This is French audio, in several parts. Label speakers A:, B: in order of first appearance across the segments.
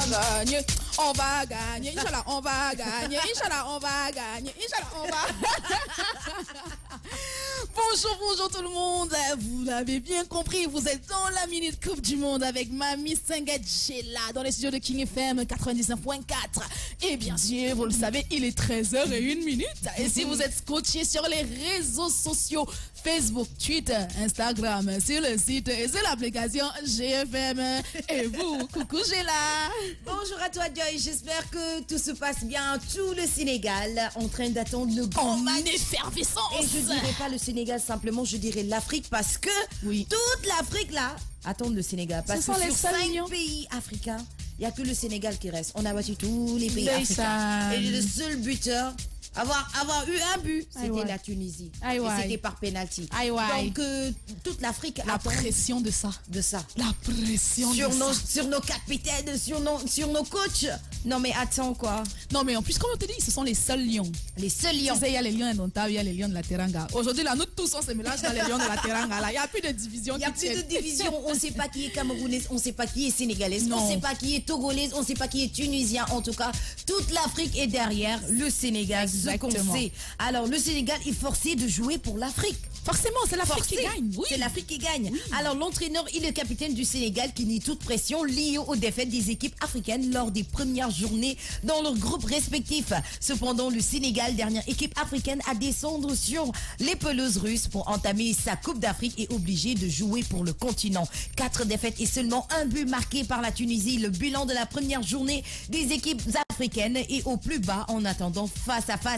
A: gagner, on va gagner, Inch'Allah, on va gagner, Inch'Allah, on va gagner, Inch'Allah, on va. Bonjour, bonjour tout le monde. Vous l'avez bien compris, vous êtes dans la Minute Coupe du Monde avec Mamie Sangajela dans les studios de King FM 99.4. Et bien sûr, vous le savez, il est 13h01. Et si vous êtes scotché sur les réseaux sociaux, Facebook, Twitter, Instagram, sur le site et sur l'application GFM. Et vous, coucou Gela.
B: Bonjour à toi Joy, j'espère que tout se passe bien. Tout le Sénégal en train d'attendre le grand match.
A: En effervescence.
B: Et je dirais pas le Sénégal simplement, je dirais l'Afrique parce que toute l'Afrique là attend le Sénégal. Parce que sur 5 pays africains, il n'y a que le Sénégal qui reste. On a battu tous les pays africains. Et le seul buteur avoir eu un but, c'était la Tunisie. Et c'était par penalty. Donc toute l'Afrique
A: la pression de ça. La pression
B: sur nos capitaines, sur nos coachs. Non mais attends quoi.
A: Non mais en plus comme on te dit, ce sont les seuls lions.
B: Les seuls lions.
A: Tu sais, il y a les lions indomptables, il y a les lions de la Teranga. Aujourd'hui là, nous tous on se mélange dans les lions de la Teranga. Il n'y a plus de division.
B: Il n'y a plus de division. On ne sait pas qui est camerounaise, on ne sait pas qui est sénégalaise, on ne sait pas qui est togolaise, on ne sait pas qui est tunisien. En tout cas, toute l'Afrique est derrière le Sénégal.
A: Exactement.
B: Alors le Sénégal est forcé de jouer pour l'Afrique.
A: Forcément, c'est l'Afrique qui gagne. Oui.
B: C'est l'Afrique qui gagne. Oui. Alors l'entraîneur et le capitaine du Sénégal qui nie toute pression liée aux défaites des équipes africaines lors des premières journées dans leurs groupes respectifs. Cependant, le Sénégal, dernière équipe africaine à descendre sur les pelouses russes pour entamer sa Coupe d'Afrique, est obligé de jouer pour le continent. 4 défaites et seulement un but marqué par la Tunisie. Le bilan de la première journée des équipes africaines est au plus bas en attendant face à face.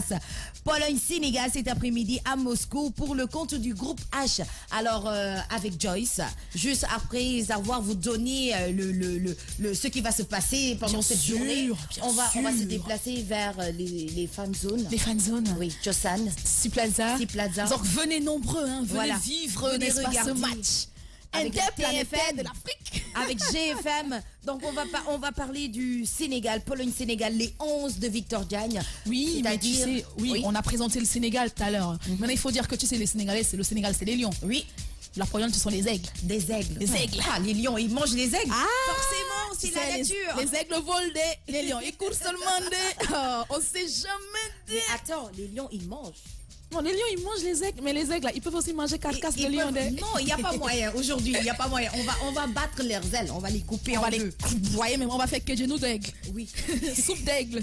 B: Pologne-Sénégal cet après-midi à Moscou pour le compte du groupe H. Alors avec Joyce, juste après avoir vous donné ce qui va se passer pendant cette journée, on va se déplacer vers les fan zones.
A: Les fan zones.
B: Oui, Josan,
A: Siplaza.
B: Donc
A: venez nombreux, hein, venez vivre ce match.
B: Avec
A: TFM de l'Afrique.
B: Avec GFM. Donc on va parler du Sénégal, Pologne-Sénégal, les 11 de Victor Diagne.
A: Oui, mais tu sais, on a présenté le Sénégal tout à l'heure. Maintenant, il faut dire que tu sais, les Sénégalais, le Sénégal, c'est les lions.
B: Oui.
A: La Pologne, ce sont les aigles.
B: Des aigles.
A: Les aigles.
B: Ah, les lions, ils mangent les aigles.
A: Ah,
B: forcément, c'est la nature.
A: Les aigles volent les lions, ils courent seulement on sait jamais
B: Mais attends, les lions, ils mangent.
A: Non, les lions, ils mangent les aigles, mais les aigles, là, ils peuvent aussi manger carcasse de lions.
B: Non, il n'y a pas moyen. Aujourd'hui, il n'y a pas moyen. On va battre leurs ailes. On va les couper en deux.
A: Vous voyez, mais on va faire que genoux d'aigle.
B: Oui.
A: Soupe d'aigle.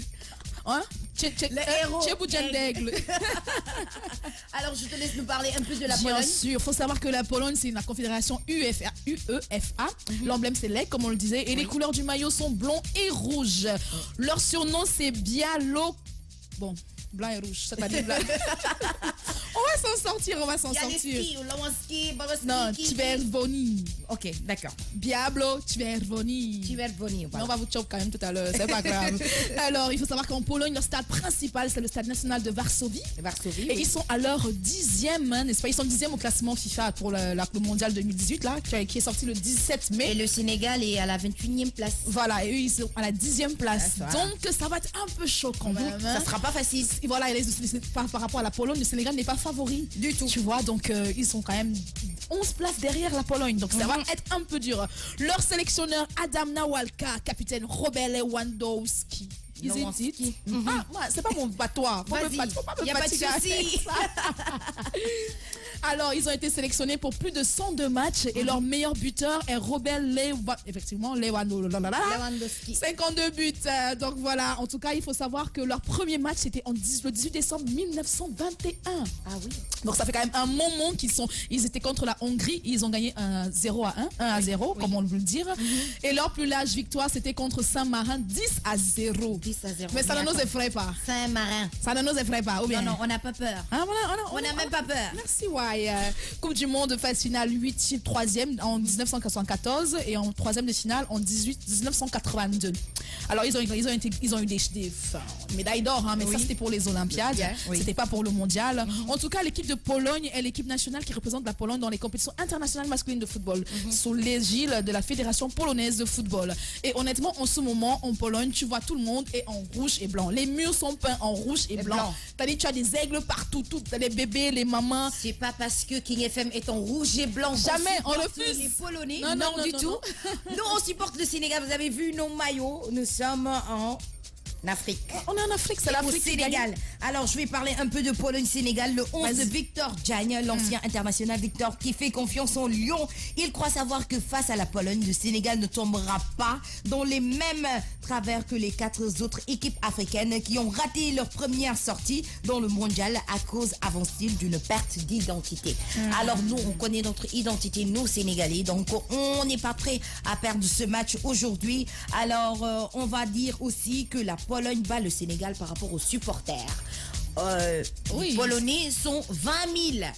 A: Hein?
B: Le héros
A: d'aigle.
B: Alors, je te laisse nous parler un peu de la Pologne.
A: Bien sûr, il faut savoir que la Pologne, c'est la confédération UEFA. L'emblème, c'est l'aigle, comme on le disait. Et les couleurs du maillot sont blond et rouge. Leur surnom, c'est Bialo. Bon. Blanc et rouge, c'est-à-dire blanc. On va s'en sortir. Non, Tvervoni.
B: Ok, d'accord.
A: Biablo, Tvervoni.
B: Voilà.
A: On va vous choper quand même tout à l'heure, c'est pas grave. Alors, il faut savoir qu'en Pologne, leur stade principal, c'est le stade national de Varsovie. Et ils sont à leur 10e, n'est-ce pas? Ils sont 10e au classement FIFA pour la Coupe mondiale 2018, là, qui est sorti le 17 mai.
B: Et le Sénégal est à la 21e place.
A: Voilà, et eux, ils sont à la 10e place. Donc, ça va être un peu chaud quand même.
B: Ça sera pas facile.
A: Voilà, par rapport à la Pologne, le Sénégal n'est pas favori
B: du tout.
A: Tu vois, donc ils sont quand même 11 places derrière la Pologne. Donc ça va être un peu dur. Leur sélectionneur Adam Nawalka, capitaine Robert Lewandowski. C'est pas mon patois.
B: Il n'y a pas de souci.
A: Alors, ils ont été sélectionnés pour plus de 102 matchs et leur meilleur buteur est Robert Lewandowski. 52 buts. Donc voilà, en tout cas, il faut savoir que leur premier match, c'était le 18 décembre 1921.
B: Ah oui.
A: Donc ça fait quand même un moment ils étaient contre la Hongrie. Ils ont gagné 1-0, comme on veut le dire. Et leur plus large victoire, c'était contre Saint-Marin, 10-0. Mais ça ne nous effraie pas.
B: Saint-Marin.
A: Ça ne nous effraie pas. Ou bien?
B: Non, on n'a pas peur.
A: Ah,
B: on n'a même pas peur.
A: Merci, Coupe du Monde, phase finale 3e en 1994 et en 3e de finale en 1982. Alors, ils ont eu des médailles d'or, hein, mais ça, c'était pour les Olympiades. C'était pas pour le mondial. En tout cas, l'équipe de Pologne est l'équipe nationale qui représente la Pologne dans les compétitions internationales masculines de football, sous l'égide de la Fédération polonaise de football. Et honnêtement, en ce moment, en Pologne, tu vois tout le monde est en rouge et blanc. Les murs sont peints en rouge et blanc. Tu as des aigles partout, les bébés, les mamans.
B: C'est pas parce que King FM est en rouge et blanc.
A: Jamais, on refuse.
B: Les Polonais,
A: Non,
B: du tout. Nous, on supporte le Sénégal. Vous avez vu nos maillots. Nous sommes en Afrique.
A: On est en Afrique, c'est l'Afrique.
B: Au Sénégal. Alors, je vais parler un peu de Pologne-Sénégal. Le 11 de Victor Diagne, l'ancien international Victor, qui fait confiance en Lyon. Il croit savoir que face à la Pologne, le Sénégal ne tombera pas dans les mêmes travers que les 4 autres équipes africaines qui ont raté leur première sortie dans le mondial à cause, avance-t-il, d'une perte d'identité. Alors, nous, on connaît notre identité, nous, Sénégalais. Donc, on n'est pas prêt à perdre ce match aujourd'hui. Alors, on va dire aussi que la Pologne bat le Sénégal par rapport aux supporters. Les Polonais sont 20 000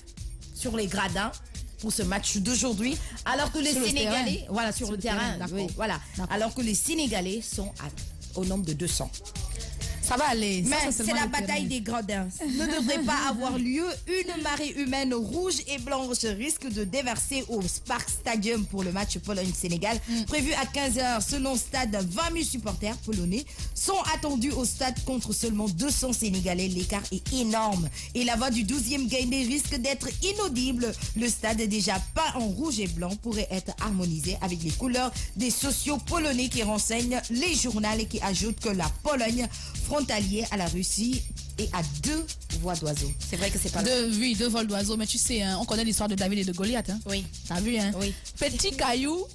B: sur les gradins pour ce match d'aujourd'hui, alors que les Sénégalais, voilà, sur le terrain, oui, voilà, alors que les Sénégalais sont au nombre de 200.
A: Ça va aller.
B: Mais c'est la bataille des gradins. Ne devrait pas avoir lieu. Une marée humaine rouge et blanche risque de déverser au Spark Stadium pour le match Pologne-Sénégal. Prévu à 15h, selon Stade, 20 000 supporters polonais sont attendus au stade contre seulement 200 Sénégalais. L'écart est énorme. Et la voix du 12e Gaindé risque d'être inaudible. Le stade, déjà peint en rouge et blanc, pourrait être harmonisé avec les couleurs des sociaux polonais qui renseignent les journaux et qui ajoutent que la Pologne, frontalier à la Russie, et à 2 voix d'oiseau. C'est vrai que c'est pas
A: Oui, 2 vols d'oiseau, mais tu sais, hein, on connaît l'histoire de David et de Goliath. Hein.
B: Oui.
A: T'as vu, hein?
B: Oui.
A: Petit caillou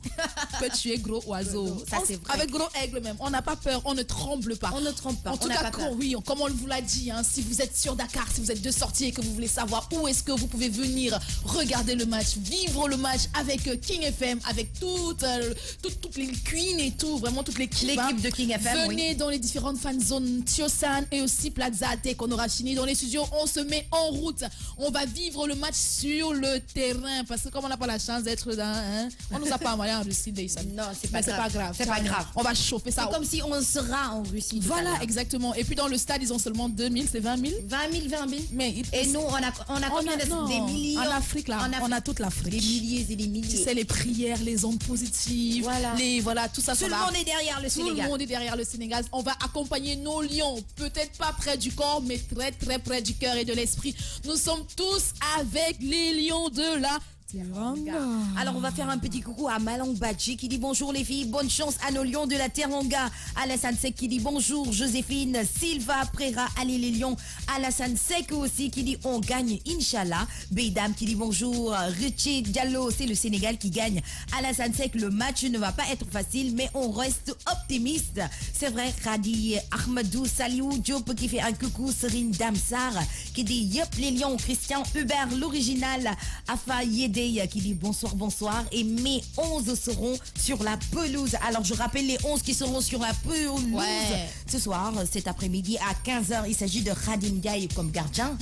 A: peut tuer gros oiseau.
B: Ça, c'est vrai.
A: Avec gros aigle même. On n'a pas peur, on ne tremble pas.
B: On ne tremble pas.
A: En tout cas, comme on vous l'a dit, hein, si vous êtes sur Dakar, si vous êtes de sortie et que vous voulez savoir où est-ce que vous pouvez venir regarder le match, vivre le match avec King FM, avec toutes les queens et tout, vraiment toute l'équipe.
B: L'équipe de King FM.
A: Venez dans les différentes fan zones Tiosan et aussi Plaza Atek. On aura fini dans les studios, on se met en route. On va vivre le match sur le terrain parce que comme on n'a pas la chance d'être dans, hein, on nous a pas envoyé en Russie.
B: Non, c'est pas grave.
A: C'est pas grave. On va chauffer ça.
B: C'est comme si on sera en Russie.
A: Voilà, exactement. Et puis dans le stade, ils ont seulement 2000, c'est 20 000.
B: 20 000.
A: Mais
B: et nous, on a combien des millions
A: en Afrique là. On a toute l'Afrique.
B: Des milliers et des milliers.
A: Tu sais, les prières, les ondes positives, tout ça.
B: Tout le monde est derrière le Sénégal.
A: Tout le monde est derrière le Sénégal. On va accompagner nos lions, peut-être pas près du corps, mais très très près du cœur et de l'esprit. Nous sommes tous avec les lions de la Teranga.
B: Alors on va faire un petit coucou à Malang Badji qui dit bonjour les filles, bonne chance à nos lions de la Teranga. Alassane Sek qui dit bonjour Joséphine, Silva Prera, allez les lions. Alassane Sek aussi qui dit on gagne Inch'Allah. Beidam qui dit bonjour, Richie Diallo, c'est le Sénégal qui gagne. Alassane Sek, le match ne va pas être facile mais on reste optimiste. C'est vrai, Khadi Ahmadou Saliou Diop qui fait un coucou, Serine Damsar qui dit yep les lions, Christian Hubert l'original, Afa Yedé qui dit bonsoir et mes 11 seront sur la pelouse. Alors je rappelle les 11 qui seront sur la pelouse ce soir, cet après-midi à 15h. Il s'agit de Khadim Ndiaye comme gardien.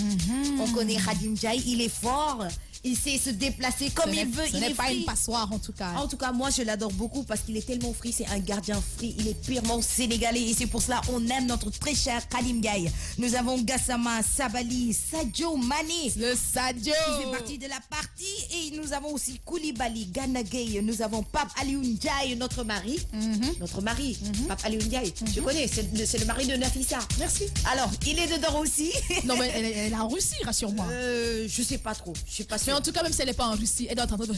B: On connaît Khadim Ndiaye, il est fort. Il sait se déplacer comme il veut.
A: Ce n'est pas une passoire en tout cas.
B: En tout cas, moi je l'adore beaucoup parce qu'il est tellement free. C'est un gardien free. Il est purement sénégalais et c'est pour cela on aime notre très cher Khadim Ndiaye. Nous avons Gassama, Sabali, Sadio Mané.
A: Le Sadio.
B: Qui fait partie de la partie. Et nous avons aussi Koulibaly, Gana Gueye. Nous avons Pape Aliou Ndiaye, notre mari. Notre mari, Pape Aliou Ndiaye. Je connais, c'est le mari de Nafissa.
A: Merci.
B: Alors, il est dedans aussi.
A: Non, mais elle est en Russie, rassure-moi.
B: Je sais pas trop. Je sais pas.
A: Mais en tout cas, même si elle n'est pas en Russie, elle doit être en train de...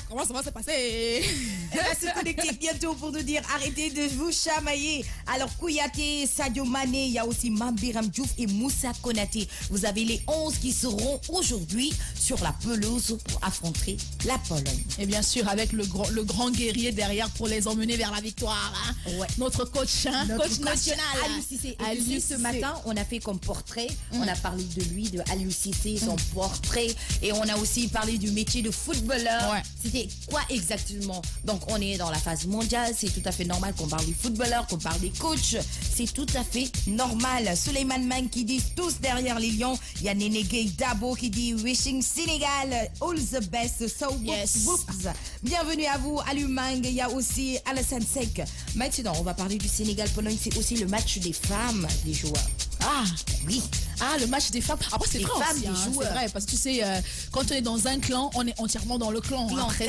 A: Comment ça va se passer?
B: Elle va se connecter bientôt pour nous dire arrêtez de vous chamailler. Alors Kouyaté, Sadio Mané, il y a aussi Mambiram Diouf et Moussa Konaté. Vous avez les 11 qui seront aujourd'hui sur la pelouse pour affronter la Pologne.
A: Et bien sûr, avec le grand guerrier derrière pour les emmener vers la victoire. Hein.
B: Ouais.
A: Notre coach, coach national.
B: Aliou Cissé. Et ce matin, on a fait comme portrait, on a parlé de lui, de Aliou Cissé, son portrait, et on a aussi parlé du métier de footballeur.
A: Ouais.
B: C'était quoi exactement? Donc on est dans la phase mondiale, c'est tout à fait normal qu'on parle des footballeurs, qu'on parle des coachs, c'est tout à fait normal. Suleiman Man qui dit tous derrière les lions. Il y a Néné Gay Dabo qui dit wishing Sénégal all the best, so whoops. Bienvenue à vous Alumang. Il y a aussi Alassane Sek. Maintenant on va parler du Sénégal-Pologne, c'est aussi le match des femmes des joueurs.
A: Ah
B: oui.
A: Ah, le match des femmes. Après, c'est vrai
B: femmes,
A: aussi, hein,
B: des joueurs.
A: c'est vrai, parce que tu sais, quand on est dans un clan, on est entièrement dans le clan. Après,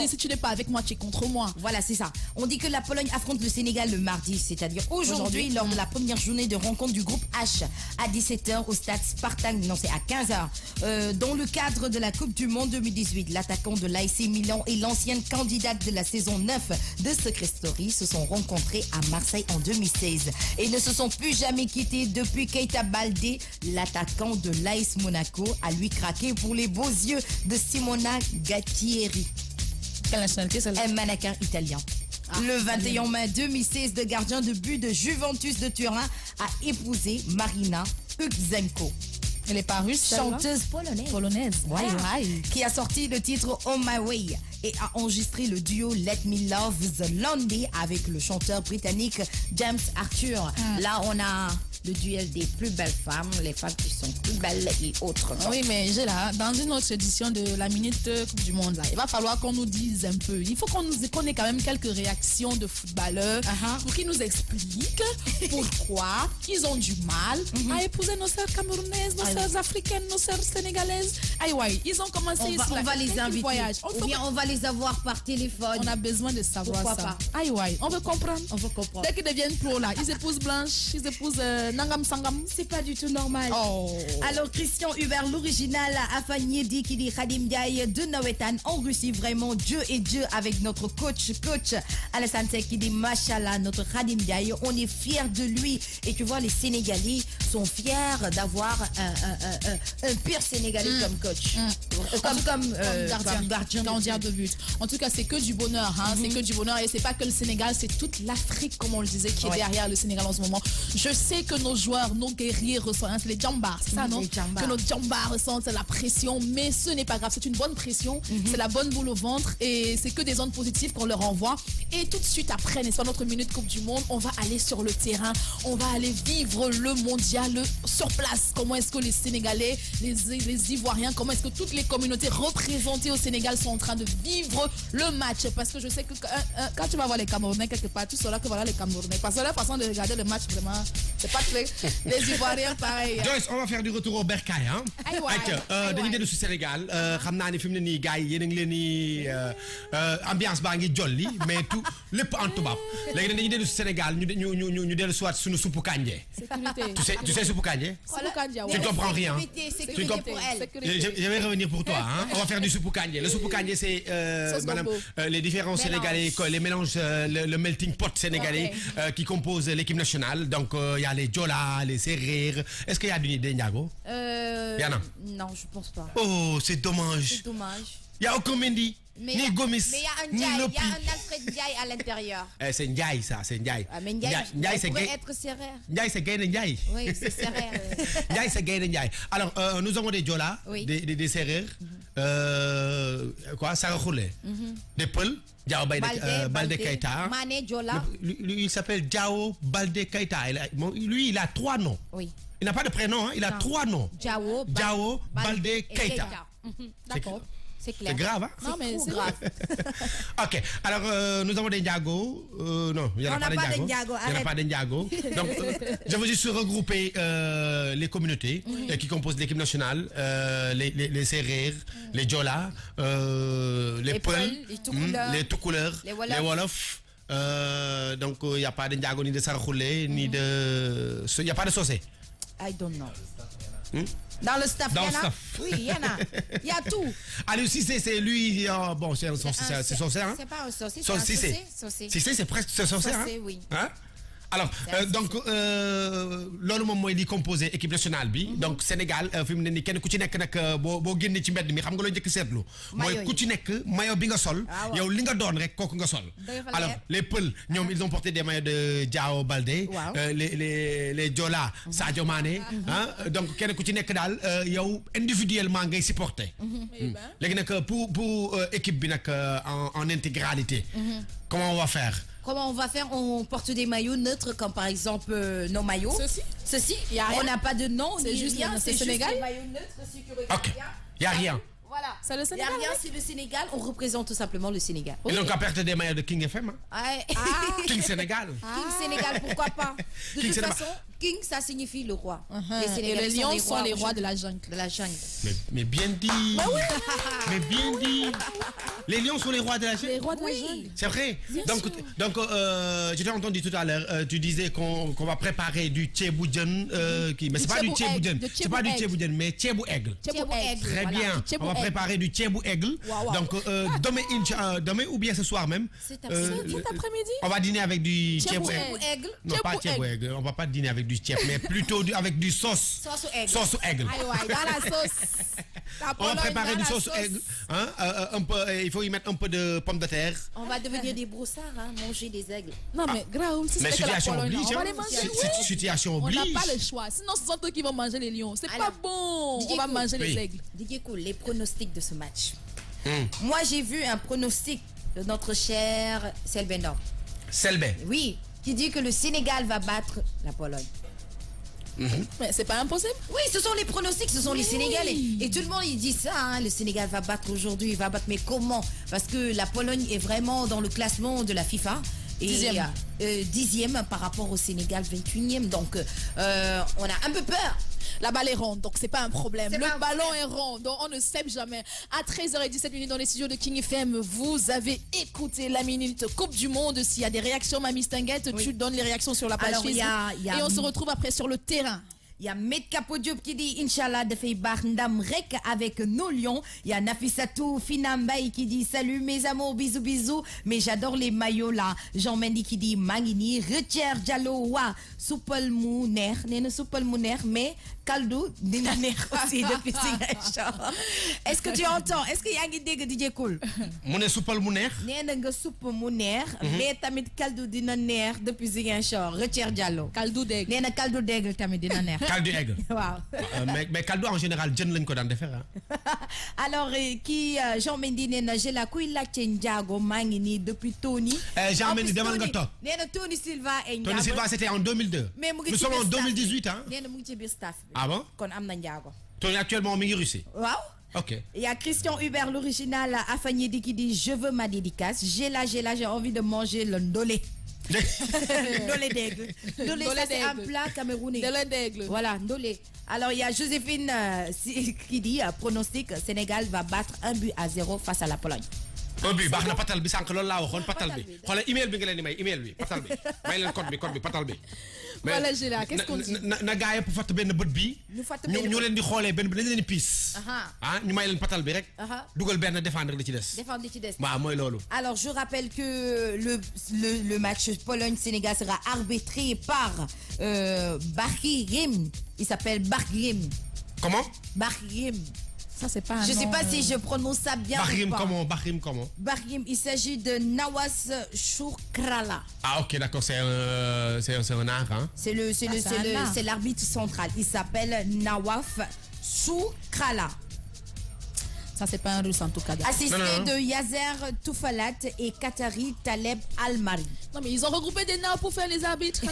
A: si tu n'es pas avec moi, tu es contre moi.
B: Voilà, c'est ça. On dit que la Pologne affronte le Sénégal le mardi, c'est-à-dire aujourd'hui, lors de la première journée de rencontre du groupe H, à 17h au stade Spartak, non, c'est à 15h. Dans le cadre de la Coupe du Monde 2018, l'attaquant de l'AC Milan et l'ancienne candidate de la saison 9 de Secret Story se sont rencontrés à Marseille en 2016 et ne se sont plus jamais quittés depuis Keita Baldé, l'attaquant de l'AS Monaco, a lui craqué pour les beaux yeux de Simona Gattieri.
A: Quelle nationalité celle-là?
B: Un mannequin italien. Le 21 mai 2016, le gardien de but de Juventus de Turin a épousé Marina Ukzenko.
A: Elle est pas russe,
B: chanteuse polonaise.
A: Ouais, ouais.
B: Qui a sorti le titre On My Way et a enregistré le duo Let Me Love The Lonely avec le chanteur britannique James Arthur. Là, on a le duel des plus belles femmes, les femmes qui sont plus belles et autres.
A: Oui, mais j'ai là, dans une autre édition de la Minute Coupe du Monde, là, il va falloir qu'on nous dise un peu. Il faut qu'on ait quand même quelques réactions de footballeurs pour qu'ils nous expliquent pourquoi ils ont du mal à épouser nos sœurs camerounaises, nos sœurs africaines, nos sœurs sénégalaises. Aïe, ouais, ils ont commencé
B: on va les inviter. Ou bien on va les avoir par téléphone.
A: On a besoin de savoir
B: pourquoi
A: ça.
B: Pas.
A: Aïe, ouais, on veut comprendre.
B: On veut comprendre.
A: Dès qu'ils deviennent pro, là, ils épousent Blanche, ils épousent Nangam Sangam.
B: C'est pas du tout normal.
A: Oh.
B: Alors, Christian Hubert, l'original, a failli dire qu'il est Khadim Diaye de Nawetan en Russie. Vraiment, Dieu et Dieu avec notre coach Alassane Seck qui dit Machallah, notre Khadim Diaye. On est fiers de lui. Et tu vois, les Sénégalais sont fiers d'avoir un pire Sénégalais comme coach. Comme
A: gardien de but. En tout cas, c'est que du bonheur. C'est que du bonheur. Et c'est pas que le Sénégal, c'est toute l'Afrique, comme on le disait, qui est derrière le Sénégal en ce moment. Je sais que nos joueurs, nos guerriers ressentent, c'est les jambars, c'est ça, non? Que nos jambars ressentent la pression, mais ce n'est pas grave, c'est une bonne pression, c'est la bonne boule au ventre et c'est que des ondes positives qu'on leur envoie. Et tout de suite après, n'est-ce pas, notre Minute Coupe du Monde, on va aller sur le terrain, on va aller vivre le mondial sur place. Comment est-ce que les Sénégalais, les Ivoiriens, comment est-ce que toutes les communautés représentées au Sénégal sont en train de vivre le match? Parce que je sais que quand tu vas voir les Camerounais quelque part, tu sauras que voilà les Camerounais. Parce que la façon de regarder le match, vraiment, c'est pas très... Les Ivoiriens, pareil.
C: Joyce, on va faire du retour au bercail, hein? dañuy dellu si Sénégal xam naa ne fi mu ne nii gars yi yéen a ngi leen ni ambiance baa ngi jolli mais tout lépp en tubaab léegi dañuy dellu si Sénégal ñu dellu soit suñu suppu kànja. Tu sais suppu kànja? Tu ne comprends rien. Je vais revenir pour toi, hein? On va faire du suppu kànja. Le suppu kànja c'est les différents Sénégalais, les mélanges, le melting pot sénégalais qui compose l'équipe nationale. Donc il y a les Jola, les Sérères. Est-ce qu'il y a du Ndiago?
B: Non, je pense pas.
C: Oh, c'est dommage.
B: C'est dommage.
C: Il n'y a aucun Mendy, ni Gomis,
B: mais il y a un Alfred Ndiaye à l'intérieur.
C: C'est Ndiaye, ça, c'est Ndiaye.
B: Mais Ndiaye, c'est pourrait être Sérère.
C: Ndiaye, c'est Gaïne Ndiaye.
B: Oui, c'est Sérère.
C: Ndiaye, c'est Gaïne Ndiaye. Alors, nous avons des Jola, des Sérères, Sarakoulé, des Peuls. Diao Baldé Keita.
B: Mané Jola.
C: Lui, il s'appelle Diao Baldé Keita. Lui, il a 3 noms.
B: Oui.
C: Il n'a pas de prénom, hein? Il a 3 noms.
B: Diao
C: Baldé Keita.
B: D'accord. C'est clair.
C: C'est grave, hein?
A: Non, mais c'est grave.
C: Ok, alors nous avons des Ndiago. Non, il n'y en a pas de Ndiago. Il n'y en a pas de Ndiago. Donc, je veux juste regrouper les communautés qui composent l'équipe nationale, les Sérères, les Jola, les Peuls, les tout couleurs, les Wolof. Donc, il n'y a pas de Ndiago ni de Sarakoulé, ni de... Il n'y a pas de Socé.
B: I don't know. Dans le staff,
C: il y en a.
B: Oui, il y en a. Il y a tout.
C: Allez, Cissé, c'est lui. Bon, c'est son Cissé, hein?
B: C'est pas un saucé,
C: c'est un Cissé. Cissé, c'est presque son Cissé, hein?
B: Oui.
C: Hein? Alors, donc, loolu moom mooy li composé équipe nationale bi. Donc, Sénégal, fi mu ne nii kenn ku ci nekk nag boo génnee ci mbedd mi xam nga loo njëkk seetlu. mooy ku ci nekk maillot bi nga sol. yow li nga doon rek kooku nga sol. Alors, les Peuls, ñoom ils ont porté des maillots de Diao Baldé. Les Jola, Sadio Mané. Donc, kenn ku ci nekk daal yow individuellement ngay supporter. Léegi nag pour équipe bi nag en intégralité. Comment on va faire?
B: Comment on va faire? On porte des maillots neutres comme par exemple nos maillots. Ceci. On n'a pas de nom.
A: C'est juste
B: rien.
A: C'est Sénégal.
B: Des maillots neutres, si tu regardes
C: bien. Il n'y a rien.
B: Voilà.
A: C'est le
B: Il n'y a
A: Sénégal.
B: rien, c'est le Sénégal. On représente tout simplement le Sénégal.
C: Et donc, à perte des maillots de King FM.
B: Ouais.
C: King Sénégal.
B: King Sénégal, pourquoi pas? De
C: King
B: toute
C: Sénégal.
B: façon, King, ça signifie le roi.
A: Et les lions sont les rois de la jungle.
B: De la jungle.
C: Mais bien dit. Mais bien dit. Les lions sont les rois de la jungle.
A: Les rois de la jungle.
C: C'est vrai. Donc je t'ai entendu tout à l'heure, tu disais qu'on va préparer du tchéboudian, mais c'est pas du tchéboudian, c'est pas du tchéboudian, mais tchébou aigle. Très bien. On va préparer du tchébou aigle. Donc demain ou bien ce soir même.
B: Cet après-midi.
C: On va dîner avec du tchébou
B: aigle.
C: Non, pas tchébou aigle. On va pas dîner avec du tchèp, mais plutôt avec du sauce.
B: Sauce au aigle.
C: Sauce au aigle.
A: Dans la sauce.
C: On va préparer du sauce au aigle. Un peu, il faut y mettre un peu de pommes de terre.
B: On va devenir des broussards, manger des aigles.
A: Non, mais grave.
C: Mais situation oblige.
A: On va les manger.
C: Situation
A: On
C: oblige.
A: n'a pas le choix. Sinon, ce sont eux qui vont manger les lions. C'est pas bon. On va manger les aigles.
B: Didier Koul, les pronostics de ce match. Moi, j'ai vu un pronostic de notre cher Selbendor.
C: Selbé.
B: Oui, qui dit que le Sénégal va battre la Pologne.
A: Mais c'est pas impossible.
B: Oui, ce sont les pronostics, ce sont les Sénégalais. Et tout le monde, il dit ça, hein, le Sénégal va battre aujourd'hui, il va battre. Mais comment? Parce que la Pologne est vraiment dans le classement de la FIFA. Et 10e par rapport au Sénégal, 21e. Donc, on a un peu peur.
A: La balle est ronde, donc c'est pas un problème. Le ballon est rond, donc on ne sait jamais. À 13h17 dans les studios de King FM, vous avez écouté la minute Coupe du Monde. S'il y a des réactions, Mamie Stinguette, tu donnes les réactions sur la page Facebook. Et on se retrouve après sur le terrain.
B: Il y a Medkapo Diop qui dit Inch'Allah de fait Ndam Rek avec nos lions. Il y a Nafisatou Finambay qui dit salut mes amours, bisous bisous. Mais j'adore les maillots là. Jean Mendy qui dit Mangini, Retier Diallo wa Soupel Mouner. N'est Soupel Mouner, mais Kaldo Dinaner aussi depuis Ziguinchor. Est-ce que tu entends? Est-ce qu'il y a un guide de DJ Cool?
C: Mouner Soupel Mouner.
B: N'est nga soupe Mouner, mais tamit Kaldo Dinaner depuis Ziguinchor. Retier Diallo.
A: Kaldo d'aigle.
B: N'est Kaldo d'aigle tamit Dinaner.
C: Caldo aigle.
B: Wow.
C: Mais caldo en général, Jen lañ ko daan defee.
B: Alors, Jean Mendy nee na j'ai la kuy laajte Ndiago maa ngi nii depuis Tony.
C: Jean Mendy demal nga toog.
B: Nee na Tony Silva et Ndiago.
C: Tony Silva c'était en 2002.
B: Mais mu ngi
C: Nous
B: ci
C: sommes en
B: biir staff
C: 2018 hein.
B: nee na mu ngi ci biir staff bi.
C: Ah bon?
B: Kon am na Ndiago.
C: Tony actuellement mi ngi Russie.
B: Waaw.
C: Ok.
B: Il y a Christian Hubert, l'original Afanyedi qui dit je veux ma dédicace. J'ai envie de manger le ndolé. Ndolé d'aigle. Ndolé, ça c'est un plat camerounais.
A: Ndolé d'aigle.
B: Voilà, ndolé. Alors il y a Joséphine qui dit pronostic Sénégal va battre 1-0 face à la Pologne.
C: Un but baax na patal bi sànq loolu laa waxoon patal bi. Xoolal email bi nga leen di may email bi patal bi. May leen code bi patal bi.
A: Voilà Gila, qu'est-ce qu'on dit?
C: Na gaa yëpp fatt benn bët bi. ñu leen di xoolee benn bi dañ leen di piis. Ah ñu may leen patal bi rek. Dugal benn défendre li ci des.
B: Défendre li ci des.
C: Waaw mooy loolu.
B: Alors je rappelle que le match Pologne-Sénégal sera arbitré par Barkirim. Il s'appelle Barkirim.
C: Comment?
B: Barkirim.
A: Ça, c'est pas un
B: Je ne sais
A: nom,
B: pas si je prononce ça bien.
C: Bahrim comment? Bahrim comment?
B: Bahrim, il s'agit de Nawas Chourkrala.
C: Ah ok d'accord, c'est un art hein?
B: C'est l'arbitre central. Il s'appelle Nawaf Chourkrala.
A: Ça, c'est pas un russe en tout cas.
B: Assisté de Yazer Toufalat et Katari Taleb Al-Mari.
A: Non, mais ils ont regroupé des nains pour faire les arbitres.
C: Ok.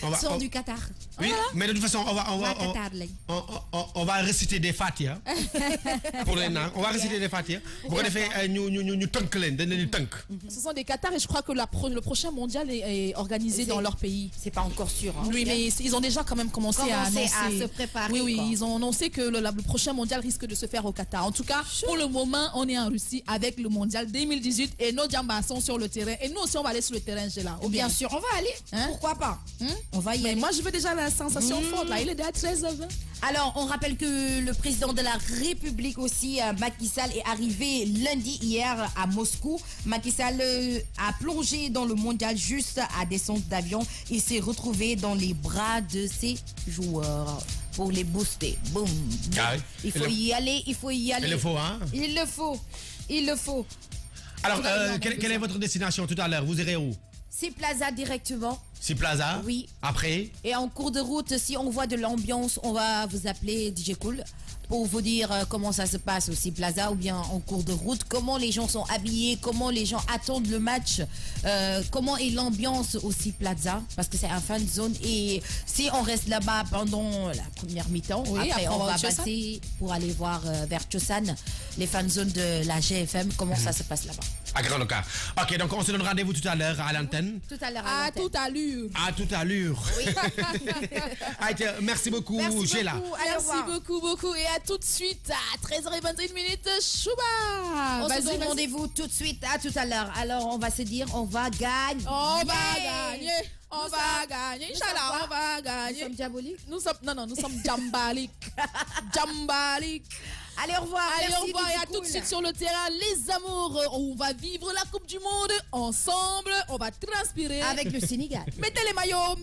B: Ils sont du Qatar.
C: Oui, mais de toute façon, on va réciter des Fatiha. Pour les nains. On va réciter des Fatiha. Pour
B: Ce
A: sont des Qatars et je crois que le prochain mondial est organisé dans leur pays.
B: C'est pas encore sûr. Hein.
A: Oui, mais ils ont déjà quand même commencé à
B: se préparer.
A: Oui, oui, ils ont annoncé que le prochain mondial risque de se faire au Qatar. En tout cas, pour le moment, on est en Russie avec le mondial 2018 et nos Djambas sont sur le terrain. Et nous aussi, on va aller sur le terrain, là.
B: Bien sûr, on va aller. Hein? Pourquoi pas? On va y aller.
A: Moi, je veux déjà la sensation forte. Là, il est déjà 13h20.
B: Alors, on rappelle que le président de la République aussi, Macky Sall, est arrivé lundi hier à Moscou. Macky Sall a plongé dans le mondial juste à descente d'avion. Il s'est retrouvé dans les bras de ses joueurs pour les booster. Boum. Il faut y aller, il faut y aller.
C: Il le faut, hein?
B: Il le faut, il le faut.
C: Alors, quelle est votre destination tout à l'heure? Vous irez où?
B: C'est Plaza directement.
C: Si Plaza.
B: Oui.
C: Après.
B: Et en cours de route, si on voit de l'ambiance, on va vous appeler DJ Cool pour vous dire comment ça se passe aussi Plaza ou bien en cours de route, comment les gens sont habillés, comment les gens attendent le match, comment est l'ambiance aussi Plaza, parce que c'est un fan zone et si on reste là-bas pendant la première mi-temps, après on va passer pour aller voir vers Chosan, les fan zones de la GFM, comment ça se passe là-bas.
C: À Grand Loca. Ok, donc on se donne rendez-vous tout à l'heure à l'antenne.
B: Tout à l'heure
A: à toute allure.
C: À toute allure. Oui. Merci beaucoup, Géla.
A: Merci beaucoup. Et à tout de suite à 13h21 Chouba.
B: On se donne rendez-vous tout de suite à tout à l'heure. Alors on va se dire, on va gagner.
A: On va gagner. Inch'Allah, on va gagner.
B: Nous sommes diaboliques.
A: Nous sommes jambaliques. Jambaliques.
B: Allez, au revoir.
A: Allez, au revoir. Et à tout de suite sur le terrain, les amours. On va vivre la Coupe du Monde ensemble. On va transpirer.
B: Avec le Sénégal.
A: Mettez les maillots.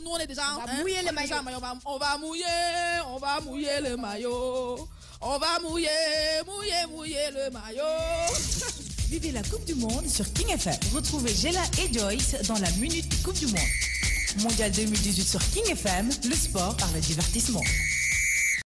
A: Nous, on est déjà.
B: On va mouiller le maillot.
A: On va mouiller le maillot. On va mouiller le maillot.
D: Vivez la Coupe du Monde sur King FM. Retrouvez Géla et Joyce dans la Minute Coupe du Monde. Mondial 2018 sur King FM, le sport par le divertissement.